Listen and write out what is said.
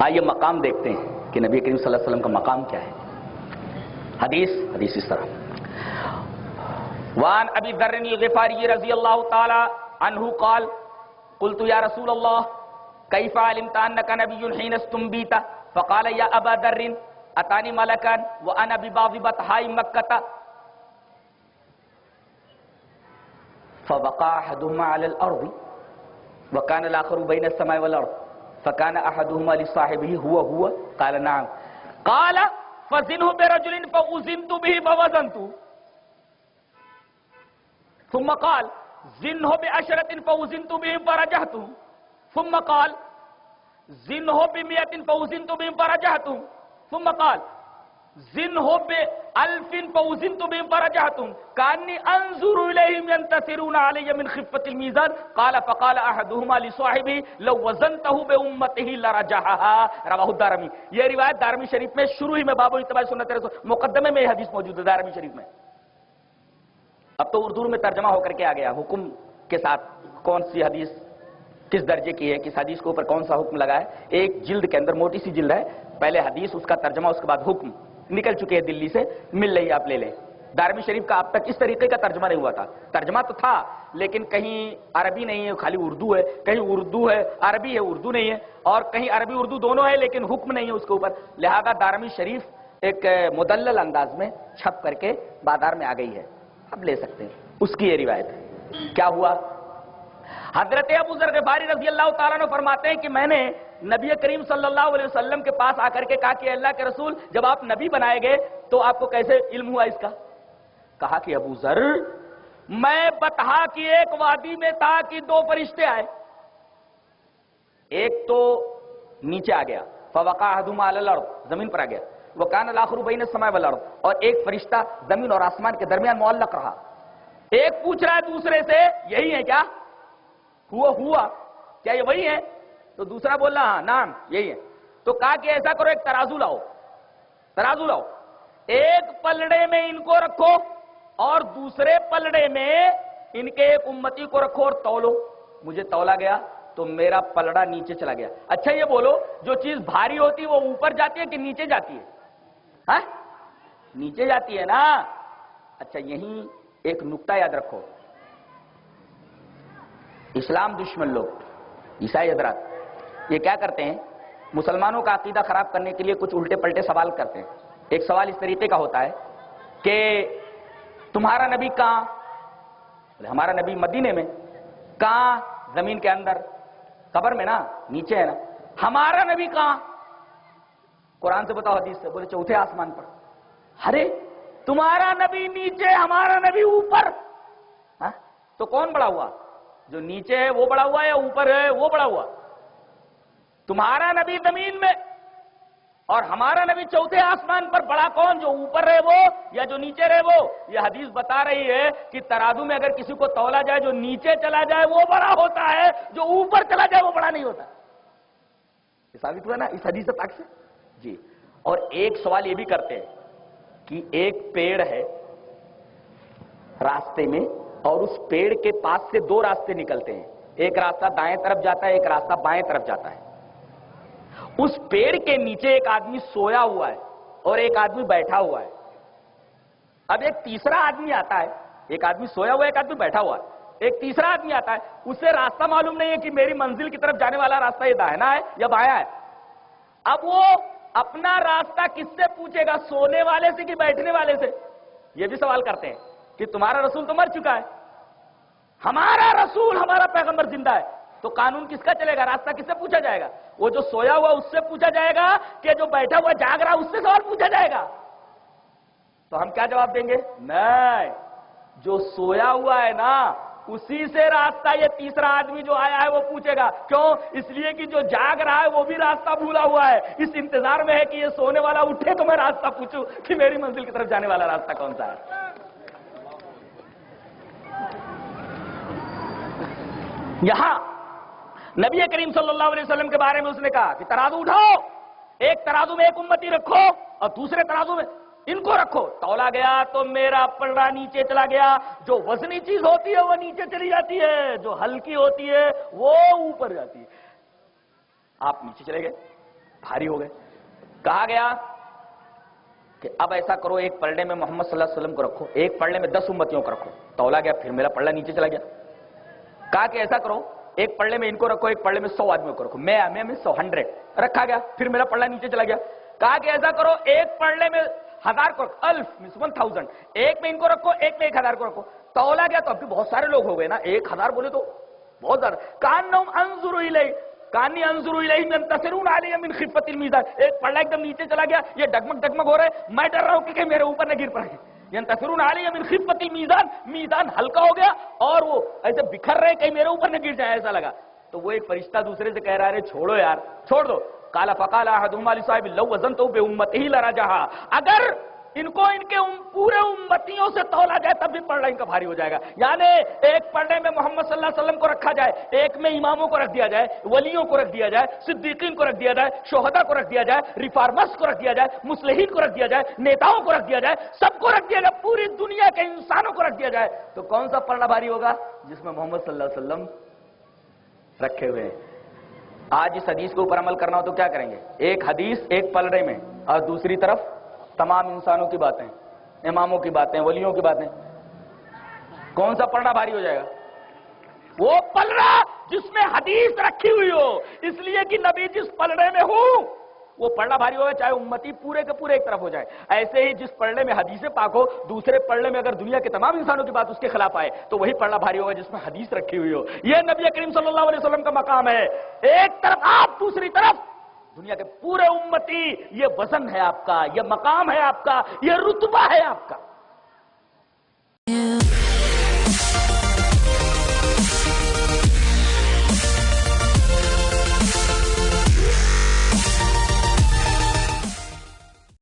آئیے مقام دیکھتے ہیں کہ نبی کریم صلی اللہ علیہ وسلم کا مقام کیا ہے. حدیث اس طرح. وعن ابی ذر الغفاری رضی اللہ تعالی عنہ قال قلت یا رسول اللہ کیف علمت انک نبی حین استنبیت فقال یا ابا ذر اتانی ملکا وانا ببعض بطحاء مکہ فوقع احدهما على الارض وكان الاخر بين السماء والارض فكان احدهما لصاحبه هو قال نعم قال فزنه برجل فوزنت به فوزنت ثم قال زنه بعشرة فوزنت به فرجحت ثم قال زنه ب100 فوزنت به فرجحت ثم قال زنه ب1000 فوزنت بهم فرجعتم كأني انظر اليهم ينتصرون علي من خفة الميزان قال فقال احدهما لصاحبه لو وزنته بامته لرجحها رواه الدارمی. یہ روایت دارمی شریف میں شروع ہی میں باب اتباع سنت رسول مقدمے میں یہ حدیث موجود ہے دارمی شریف میں. اب تو اردو میں ترجمہ ہو کر کے آ گیا حکم کے ساتھ کون سی حدیث کس درجے کی ہے, کس حدیث کے اوپر کون سا حکم لگا ہے. ایک جلد کے اندر موٹی سی جلد ہے, پہلے حدیث اس کا ترجمہ اس کے بعد حکم نکل چکے ہیں دلی سے, مل رہی آپ لے لیں. دارمی شریف کا اب تک اس طریقے کا ترجمہ نہیں ہوا تھا. ترجمہ تو تھا لیکن کہیں عربی نہیں ہے خالی اردو ہے, کہیں اردو ہے عربی ہے اردو نہیں ہے, اور کہیں عربی اردو دونوں ہے لیکن حکم نہیں ہے اس کے اوپر. لہذا دارمی شریف ایک مدلل انداز میں چھپ کر کے بازار میں آ گئی ہے, اب لے سکتے ہیں. اس کی یہ روایت ہے. کیا ہوا؟ حضرت ابو ذر غفاری رضی اللہ تعالیٰ عنہ فرماتے ہیں کہ میں نے نبی کریم صلی اللہ علیہ وسلم کے پاس آ کر کے کہا کہ اللہ کے رسول جب آپ نبی بنائے گئے تو آپ کو کیسے علم ہوا اس کا؟ کہا کہ ابو ذر میں بطحا کی ایک وادی میں تھا کہ 2 فرشتے آئے, ایک تو نیچے آ گیا فوقع احدهما علی الارض زمین پر آ گیا, وکان الاخر بین السماء والارض اور ایک فرشتہ زمین اور آسمان کے درمیان معلق رہا. ایک پوچھ رہا ہے دوسرے سے یہی ہے کیا؟ ہوا کیا یہ وہی ہے؟ تو دوسرا بول رہا ہاں نام یہی ہے. تو کہا کہ ایسا کرو ایک ترازو لاؤ, ایک پلڑے میں ان کو رکھو اور دوسرے پلڑے میں ان کے ایک امتی کو رکھو اور تولو. مجھے تولا گیا تو میرا پلڑا نیچے چلا گیا. اچھا یہ بولو جو چیز بھاری ہوتی ہے وہ اوپر جاتی ہے کہ نیچے جاتی ہے؟ ہاں نیچے جاتی ہے نا. اچھا یہیں ایک نقطہ یاد رکھو, اسلام دشمن لوگ عیسائی حضرات یہ کیا کرتے ہیں, مسلمانوں کا عقیدہ خراب کرنے کے لیے کچھ الٹے پلٹے سوال کرتے ہیں. ایک سوال اس طریقے کا ہوتا ہے کہ تمہارا نبی کہاں؟ ہمارا نبی مدینے میں. کہاں؟ زمین کے اندر, قبر میں نا, نیچے ہے نا. ہمارا نبی کہاں؟ قرآن سے بتاؤ حدیث سے. بولے 4تھے آسمان پر. ارے تمہارا نبی نیچے ہمارا نبی اوپر, تو کون بڑا ہوا؟ جو نیچے ہے وہ بڑا ہوا یا اوپر ہے وہ بڑا ہوا؟ تمہارا نبی زمین میں اور ہمارا نبی 4تھے آسمان پر. بڑا کون, جو اوپر رہے وہ یا جو نیچے رہے وہ؟ یہ حدیث بتا رہی ہے کہ ترازو میں اگر کسی کو تولا جائے جو نیچے چلا جائے وہ بڑا ہوتا ہے, جو اوپر چلا جائے وہ بڑا نہیں ہوتا. یہ ثابت ہوا نا اس حدیث پاک سے جی. اور ایک سوال یہ بھی کرتے ہیں کہ ایک پیڑ ہے راستے میں اور اس پیڑ کے پاس سے 2 راستے نکلتے ہیں, ایک راستہ دائیں طرف جاتا ہے ایک راستہ بائیں طرف جاتا ہے. اس پیڑ کے نیچے ایک آدمی سویا ہوا ہے اور ایک آدمی بیٹھا ہوا ہے. اب ایک تیسرا آدمی آتا ہے, ایک آدمی سویا ہوا ہے ایک آدمی بیٹھا ہوا ہے, ایک تیسرا آدمی آتا ہے, اسے راستہ معلوم نہیں ہے کہ میری منزل کی طرف جانے والا راستہ یہ داہنا ہے یا بایاں ہے. اب وہ اپنا راستہ کس سے پوچھے گا, سونے والے سے کہ بیٹھنے والے سے؟ یہ بھی سوال کرتے ہیں کہ تمہارا رسول تو مر چکا ہے, ہمارا رسول ہمارا پیغمبر زندہ ہے, تو قانون کس کا چلے گا, راستہ کس سے پوچھا جائے گا؟ وہ جو سویا ہوا اس سے پوچھا جائے گا کہ جو بیٹھا ہوا جاگ رہا اس سے سوال پوچھا جائے گا؟ تو ہم کیا جواب دیں گے؟ نہیں, جو سویا ہوا ہے نا اسی سے راستہ یہ تیسرا آدمی جو آیا ہے وہ پوچھے گا. کیوں؟ اس لیے کہ جو جاگ رہا ہے وہ بھی راستہ بھولا ہوا ہے, اس انتظار میں ہے کہ یہ سونے والا اٹھے تو میں راستہ پوچھوں کہ میری منزل کی طرف جانے والا راستہ کون سا ہے. یہاں نبی کریم صلی اللہ علیہ وسلم کے بارے میں اس نے کہا کہ ترازو اٹھاؤ, ایک ترازو میں ایک امتی رکھو اور دوسرے ترازو میں ان کو رکھو. تولا گیا تو میرا پلڑا نیچے چلا گیا. جو وزنی چیز ہوتی ہے وہ نیچے چلی جاتی ہے, جو ہلکی ہوتی ہے وہ اوپر جاتی ہے. آپ نیچے چلے گئے، بھاری ہو گئے. کہا گیا کہ اب ایسا کرو، ایک پلڑے میں محمد صلی اللہ علیہ وسلم کو رکھو، ایک پلڑے میں 10 امتیوں کو رکھو. تولا گیا، پھر میرا پلڑا نیچے چلا گیا. کہا کہ ایسا کرو، ایک پلڑے میں ان کو رکھو، ایک پلڑے میں 100 آدمیوں کو رکھو. میں 100 رکھا گیا، پھر میرا پلڑا نیچے چلا گیا. کہا کہ ایسا کرو، ایک پلڑے میں 1000 کو رکھو، 1000 ایک میں ان کو رکھو، ایک میں 1000 کو رکھو. تولا گیا تو اب بھی بہت سارے لوگ ہو گئے نا، 1000 بولے تو بہت زیادہ. کانہم انظروا الیہ کانی انظروا الیہ ينتصرون علی من خفۃ المیزان. ایک پلڑا ایک دم نیچے چلا گیا، یہ ڈگمگ ڈگمگ ہو رہے، میں ڈر رہا ہوں کہ میرے اوپر نہ گر پڑے. ينتصرون علی من خفۃ المیزان، میزان ہلکا ہو گیا اور وہ ایسے بکھر رہے کہیں میرے اوپر نہ گر جائے، ایسا لگا. تو وہ ایک فرشتہ دوسرے سے کہہ رہا ہے چھوڑو یار، چھوڑ دو. قال فقال احدهما لصاحب لو وزنته بامته لرجعها، اگر ان کو ان کے پورے امتیوں سے تولا جائے تب بھی پلڑا ان کا بھاری ہو جائے گا. یعنی ایک پلڑے میں محمد صلی اللہ علیہ وسلم کو رکھا جائے، ایک میں اماموں کو رکھ دیا جائے، ولیوں کو رکھ دیا جائے، صدیقین کو رکھ دیا جائے، شہداء کو رکھ دیا جائے، ریفارمرز کو رکھ دیا جائے، مصلحین کو رکھ دیا جائے، نیتاؤں کو رکھ دیا جائے، سب کو رکھ دیا جائے، پوری دنیا کے انسانوں کو رکھ دیا جائے، تو کون سا پلڑا بھاری ہوگا؟ جس میں محمد صلی اللہ علیہ وسلم رکھے ہوئے ہیں. آج اس حدیث کے اوپر عمل کرنا ہو تو کیا کریں گے؟ ایک حدیث ایک پلڑے میں اور دوسری طرف تمام انسانوں کی باتیں، اماموں کی باتیں، ولیوں کی باتیں. کون سا پلڑا بھاری ہو جائے گا؟ وہ پلڑا جس میں حدیث رکھی ہوئی ہو، اس لیے کہ نبی جس پلڑے میں ہوں وہ پلڑا بھاری ہوگا، چاہے امتی پورے کے پورے ایک طرف ہو جائے. ایسے ہی جس پلڑے میں حدیث پاک ہو، دوسرے پلڑے میں اگر دنیا کے تمام انسانوں کی بات اس کے خلاف آئے تو وہی پلڑا بھاری ہوگا جس میں حدیث رکھی ہوئی ہو. یہ نبی کریم صلی اللہ علیہ وسلم کا مقام ہے. ایک طرف آپ، دوسری طرف دنیا کے پورے امتی. یہ وزن ہے آپ کا، یہ مقام ہے آپ کا، یہ رتبہ ہے آپ کا.